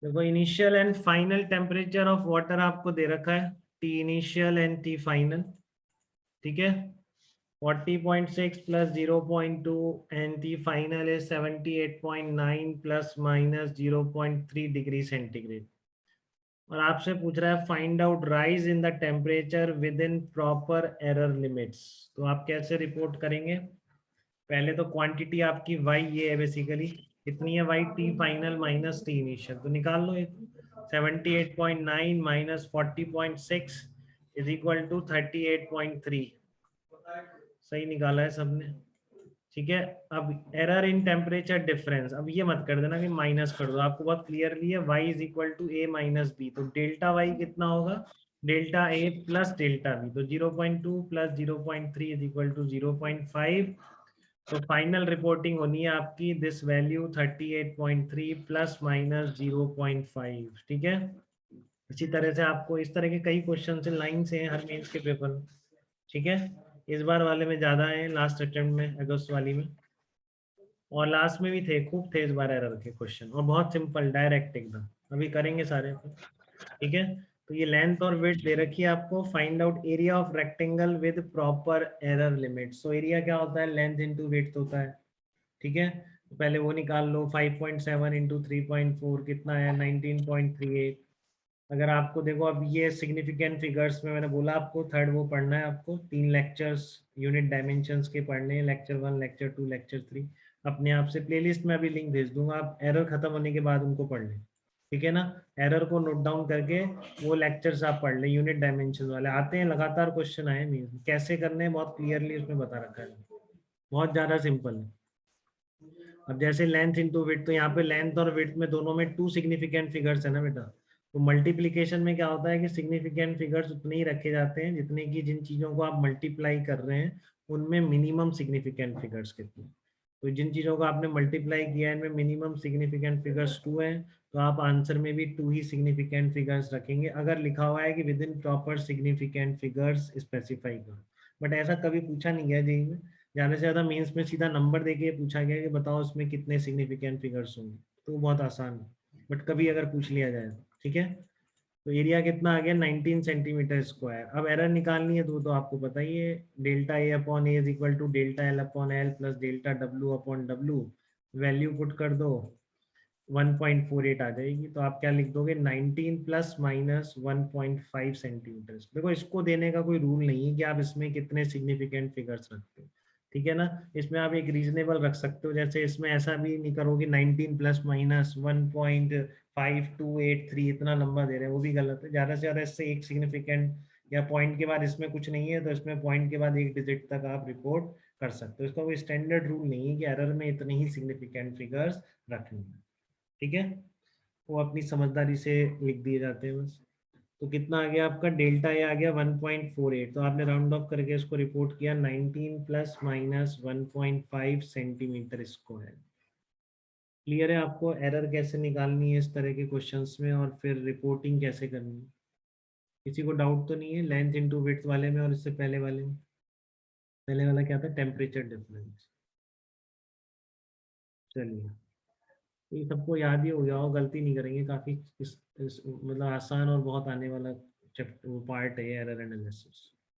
देखो initial and final temperature of water आपको दे रखा है, T initial and T final, ठीक है। 40.6 प्लस 0.2 एंड टी फाइनल है 78.9 प्लस माइनस 0.3 डिग्री सेंटीग्रेड। और आपसे पूछ रहा है find out rise in the temperature with in proper error limits. तो आप कैसे रिपोर्ट करेंगे? पहले तो क्वांटिटी आपकी वाई ये है बेसिकली, कितनी है Y, T final minus T initial, तो निकाल लो ये। 78.9 माइनस 40.6 इज इक्वल टू 38.3। सही निकाला है सबने, ठीक है। अब एरर इन टेम्परेचर डिफरेंस, अब ये मत कर देना कि माइनस कर दो, आपको बहुत क्लियरली है y is equal to A minus B, तो डेल्टा वाई कितना होगा, delta A plus delta B, तो 0.2 प्लस 0.3 इज इक्वल टू 0.5। तो फाइनल रिपोर्टिंग होनी है आपकी दिस वैल्यू 38.3 प्लस माइनस 0.5, ठीक है। इसी तरह से आपको इस तरह के कई क्वेश्चन से लाइन से हैं हर मेंस के पेपर में, ठीक है। इस बार वाले में ज्यादा है, लास्ट अटेम्प्ट में अगस्त वाली में, और लास्ट में भी थे, खूब थे इस बार एरर के क्वेश्चन, और बहुत सिंपल डायरेक्ट एकदम। अभी करेंगे सारे, ठीक है। तो ये लेंथ और विड्थ दे रखी है आपको, find out area of rectangle with proper error limit. So area क्या होता है, लेंथ इंटू विड्थ होता है, ठीक है। तो पहले वो निकाल लो, 5.7 इंटू 3.4 कितना है, 19.38। अगर आपको देखो अब ये सिग्निफिकेंट फिगर्स में मैंने बोला आपको थर्ड वो पढ़ना है, आपको 3 लेक्चर्स यूनिट डायमेंशंस के पढ़ने हैं, लेक्चर 1, लेक्चर 2, लेक्चर 3। अपने आप से प्लेलिस्ट में अभी लिंक भेज दूंगा, आप एरर खत्म होने के बाद उनको पढ़ लें, ठीक है ना। एरर को नोट डाउन करके वो लेक्चर्स आप पढ़ लें, यूनिट डायमेंशन वाले आते हैं, लगातार क्वेश्चन आए मीन कैसे करने हैं बहुत क्लियरली उसमें बता रखा है, बहुत ज्यादा सिंपल है। अब जैसे लेंथ इंटू विड्थ, तो यहाँ पे लेंथ और विड्थ में दोनों में 2 सिग्निफिकेंट फिगर्स है ना बेटा। तो मल्टीप्लीकेशन में क्या होता है कि सिग्निफिकेंट फिगर्स उतने ही रखे जाते हैं जितने की जिन चीजों को आप मल्टीप्लाई कर रहे हैं उनमें मिनिमम सिग्निफिकेंट फिगर्स कितने। तो जिन चीजों को आपने मल्टीप्लाई किया है इनमें मिनिमम सिग्निफिकेंट फिगर्स 2 है, तो आप आंसर में भी 2 ही सिग्निफिकेंट फिगर्स रखेंगे अगर लिखा हुआ है कि with in proper significant figures specify करो। बट ऐसा कभी पूछा नहीं गया जेईई में, ज्यादा से ज्यादा मेंस में सीधा नंबर देके पूछा गया कि बताओ इसमें कितने सिग्निफिकेंट फिगर्स होंगे, तो वो बहुत आसान है। बट कभी अगर पूछ लिया जाए तो, ठीक है। तो एरिया कितना आ गया, 19 सेंटीमीटर स्क्वायर। अब एरर निकालनी है तो आपको पता ही है, delta A upon A is equal to delta L upon L plus delta W upon W. Value put कर दो, 1.48 आ जाएगी, तो आप क्या लिख दोगे, 19 प्लस माइनस 1.5 सेंटीमीटर। देखो इसको देने का कोई रूल नहीं है कि आप इसमें कितने सिग्निफिकेंट फिगर्स रखते हो, ठीक है ना। इसमें आप एक रीजनेबल रख सकते हो, जैसे इसमें ऐसा भी नहीं करोगे 19 प्लस माइनस 1.5283 इतना लंबा दे रहे हैं, वो भी गलत है। ज्यादा से ज्यादा इससे एक सिग्निफिकेंट या पॉइंट के बाद इसमें कुछ नहीं है तो इसमें पॉइंट के बाद एक डिजिट तक आप रिपोर्ट कर सकते हो। इसका कोई स्टैंडर्ड रूल नहीं है कि एरर में इतने ही सिग्निफिकेंट फिगर्स रखने हैं, ठीक है। वो अपनी समझदारी से लिख दिए जाते हैं बस। तो कितना आ गया आपका, डेल्टा ए आ गया 1.48, तो आपने राउंड ऑफ करके इसको रिपोर्ट किया 19 plus minus 1.5 centimetre square. Clear है आपको एरर कैसे निकालनी है इस तरह के क्वेश्चंस में, और फिर रिपोर्टिंग कैसे करनी है? किसी को डाउट तो नहीं है लेंथ इंटू विड्थ वाले में और इससे पहले वाले में? पहले वाला क्या था, टेम्परेचर डिफरेंस। चलिए, तो ये सबको याद ही हो गया हो, गलती नहीं करेंगे काफी। मतलब आसान और बहुत आने वाला चैप्टर पार्ट है एरर एनालिसिस।